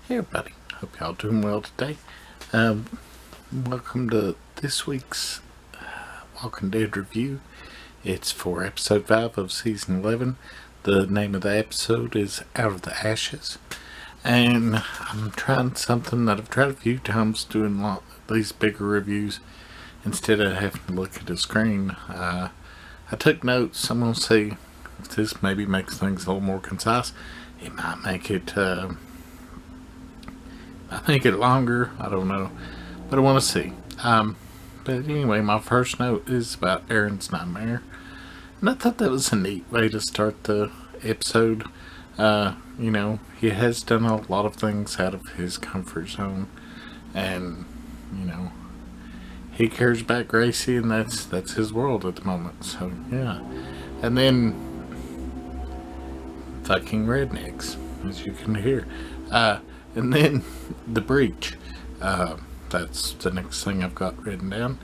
Hey everybody, hope y'all doing well today. Welcome to this week's Walking Dead review. It's for episode 5 of season 11. The name of the episode is Out of the Ashes. And I'm trying something that I've tried a few times, doing these bigger reviews instead of having to look at a screen. I took notes. I'm going to see if this maybe makes things a little more concise. It might make it longer, I don't know, but I want to see. But anyway, my first note is about Aaron's nightmare, and I thought that was a neat way to start the episode. He has done a lot of things out of his comfort zone, and he cares about Gracie, and that's his world at the moment. So yeah, and then fucking rednecks, as you can hear. And then the breach. That's the next thing I've got written down.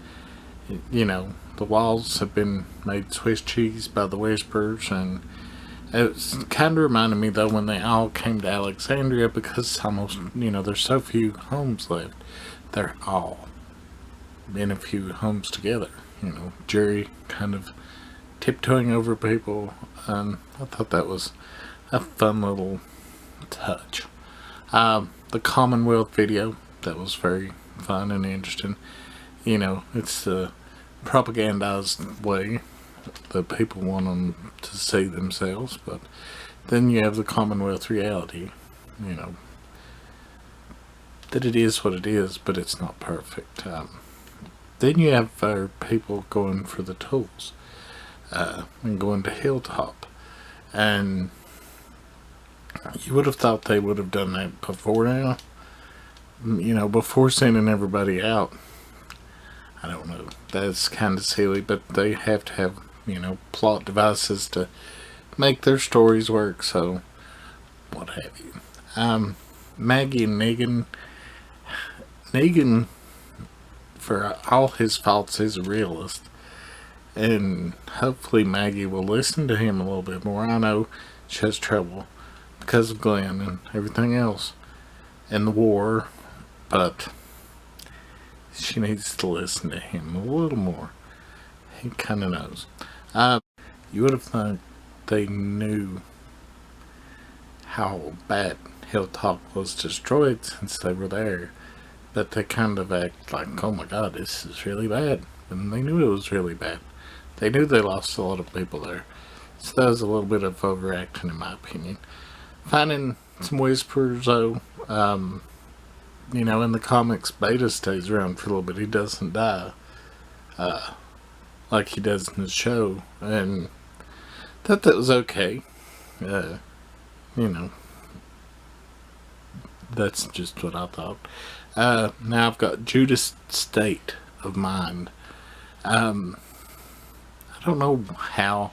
The walls have been made Swiss cheese by the Whispers, and it's kind of reminded me though when they all came to Alexandria, because almost, there's so few homes left. They're all in a few homes together. Jerry kind of tiptoeing over people. I thought that was a fun little touch. The Commonwealth video, that was very fun and interesting. It's the propagandized way that people want them to see themselves, but then you have the Commonwealth reality, that it is what it is, but it's not perfect. Then you have people going for the tools, and going to Hilltop, and you would have thought they would have done that before now. Before sending everybody out. I don't know. That's kind of silly, but they have to have, plot devices to make their stories work, so what have you. Maggie and Negan. Negan, for all his faults, is a realist. And hopefully Maggie will listen to him a little bit more. I know she has trouble because of Glenn and everything else and the war, but she needs to listen to him a little more. He kind of knows. You would have thought they knew how bad Hilltop was destroyed since they were there, but they kind of act like, oh my god, this is really bad, and they knew it was really bad. They knew they lost a lot of people there, so that was a little bit of overacting in my opinion. Finding some Whispers though. In the comics, Beta stays around for a little bit. He doesn't die like he does in the show, and thought that was okay. That's just what I thought. Now I've got Judas' state of mind. I don't know how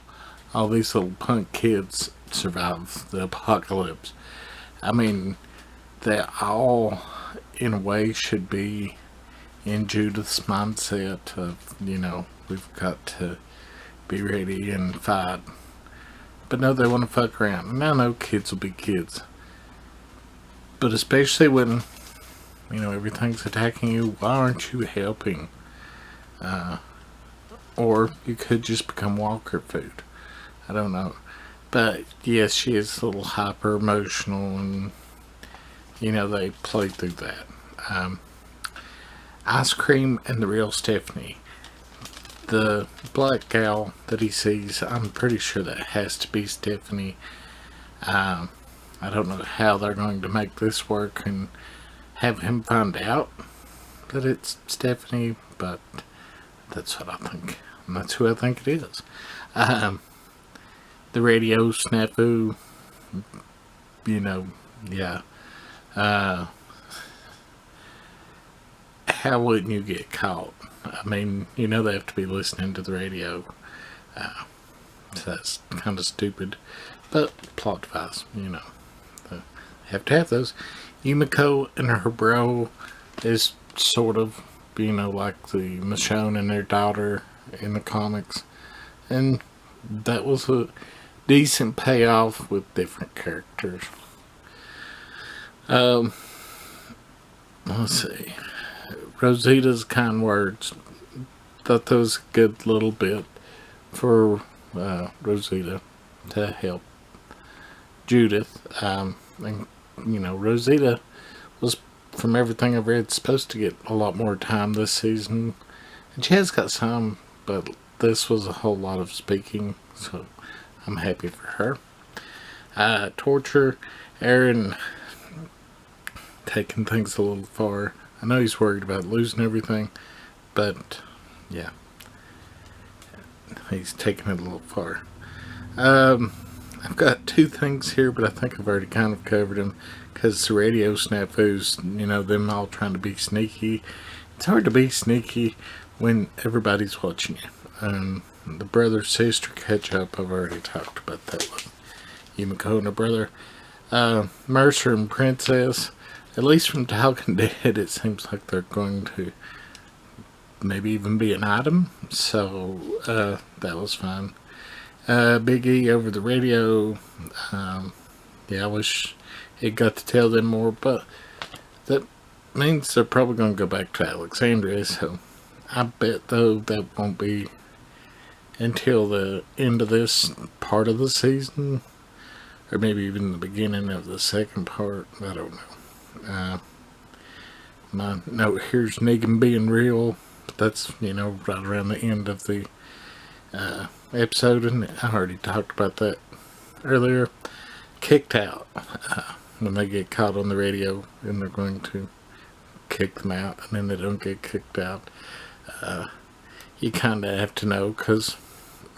all these little punk kids survive the apocalypse. I mean, they all, in a way, should be in Judith's mindset of, we've got to be ready and fight. But no, they want to fuck around. And I know kids will be kids. But especially when, everything's attacking you, why aren't you helping? Or you could just become walker food. I don't know. But yes, she is a little hyper emotional, and they played through that. Ice Cream and the real Stephanie. The black gal that he sees, I'm pretty sure that has to be Stephanie. I don't know how they're going to make this work and have him find out that it's Stephanie, but that's what I think. And that's who I think it is. The radio snafu, yeah. How wouldn't you get caught? I mean, they have to be listening to the radio. So that's kind of stupid. But plot device, They have to have those. Yumiko and her bro is sort of, like the Michonne and their daughter in the comics. And that was a decent payoff with different characters. let's see. Rosita's kind words. Thought that was a good little bit for Rosita to help Judith. And, Rosita was, from everything I've read, supposed to get a lot more time this season. And she has got some, but this was a whole lot of speaking, so I'm happy for her. Torture, Aaron taking things a little far. I know he's worried about losing everything, but yeah, he's taking it a little far. I've got two things here, but I think I've already kind of covered them, because the radio snafus, them all trying to be sneaky. It's hard to be sneaky when everybody's watching you. The brother-sister catch-up, I've already talked about that one. Yumiko and her brother. Mercer and Princess, at least from Talking Dead, it seems like they're going to maybe even be an item, so that was fun. Big E over the radio, yeah, I wish it got to tell them more, but that means they're probably going to go back to Alexandria, so I bet though that won't be until the end of this part of the season, or maybe even the beginning of the second part. I don't know. My note here's Negan being real, but that's right around the end of the episode, and I already talked about that earlier. Kicked out, when they get caught on the radio and they're going to kick them out, and then they don't get kicked out. You kind of have to know, because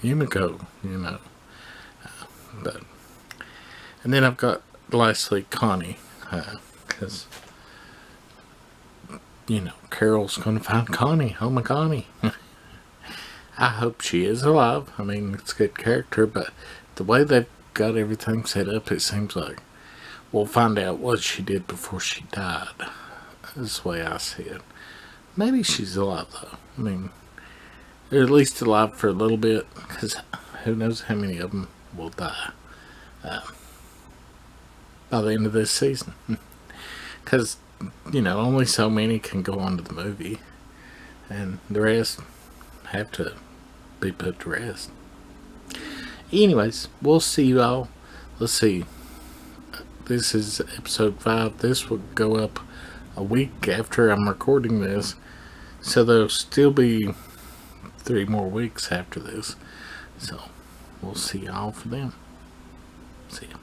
Yumiko, but, and then I've got lastly Connie, because Carol's gonna find Connie. Oh my Connie. I hope she is alive. I mean, it's a good character, but the way they've got everything set up, it seems like we'll find out what she did before she died. That's the way I see it. Maybe she's alive though. I mean, or at least alive for a little bit, because who knows how many of them will die by the end of this season. Because, only so many can go on to the movie, and the rest have to be put to rest. Anyways, we'll see you all. Let's see. This is episode 5. This will go up a week after I'm recording this, so there'll still be 3 more weeks after this. So we'll see y'all for them. See ya.